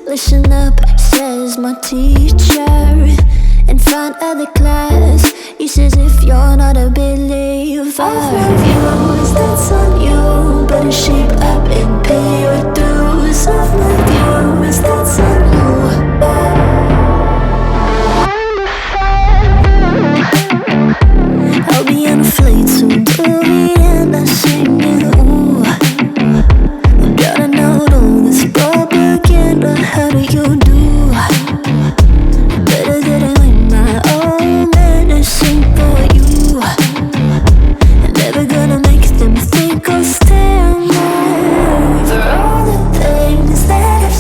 Listen up, says my teacher. In front of the class, he says if you're not a believer, I've refused, that's on you. Better shape up and pay your dues. I've refused, that's on you. I'll be on a flight soon to the end. I sing you. Gotta know all this propaganda. How do you do? Better that I learn my own medicine for you. Never gonna make them think I'll stand there. For all the things that I've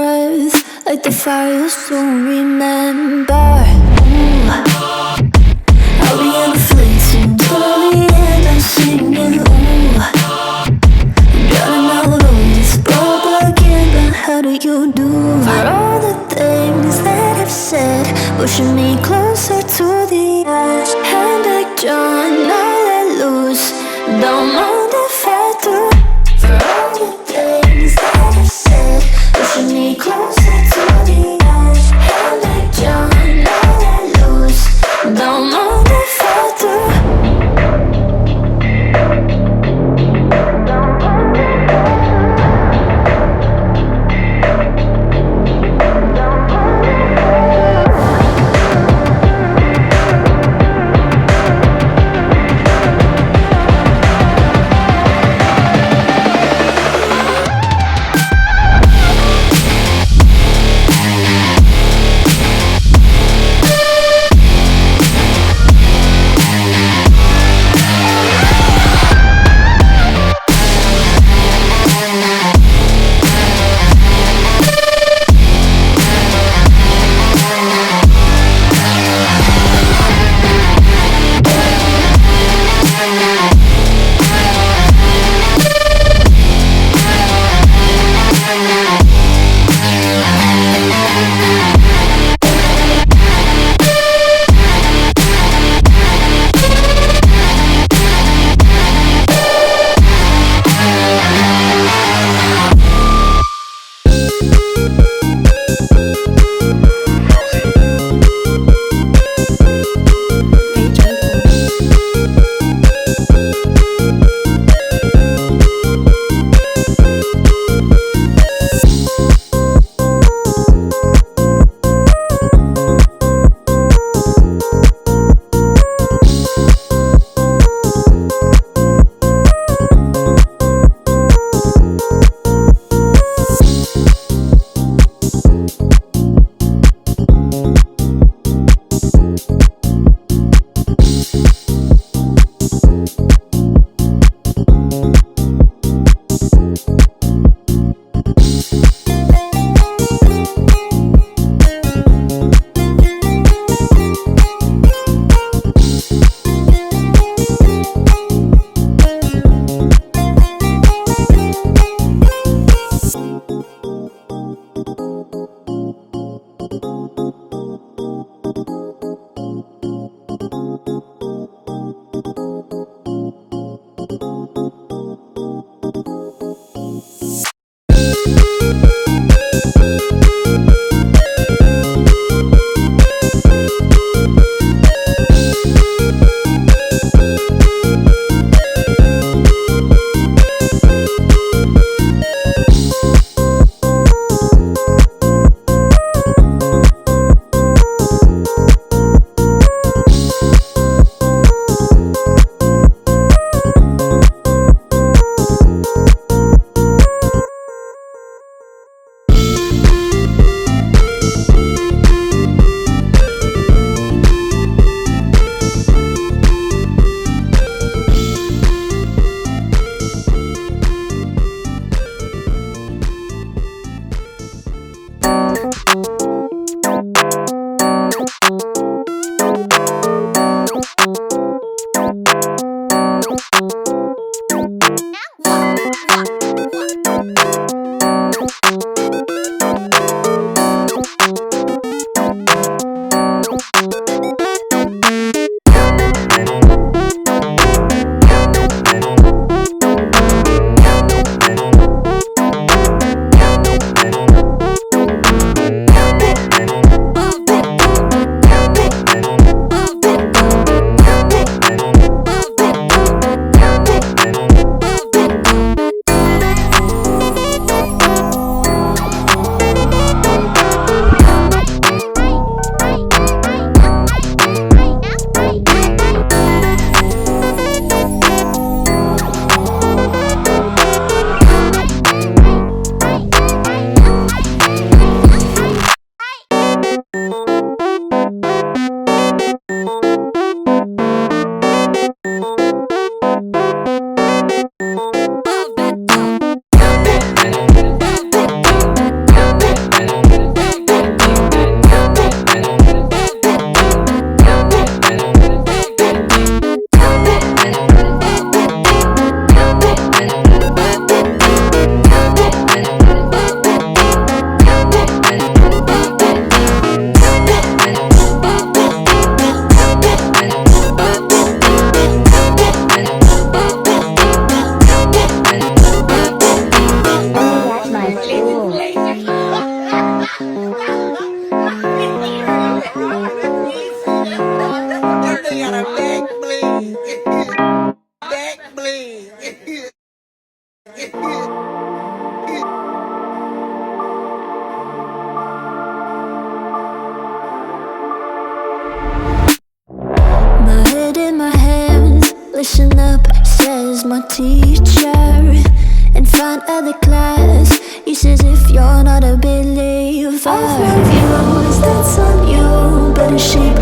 breath, like the fire you'll soon remember. I'll be on the fleeting till the end, I'm singing, ooh. Drowning all those propaganda, how do you do? For all the things that I've said, pushing me closer to the edge. Hand back, John, now let loose, don't mind if I do. For all the things that I've said, pushing me closer to the edge. Hand back, John, now let loose, don't mind if I do. my teacher in front of the class. He says if you're not a believer, I've reviews, that's on you. Better shape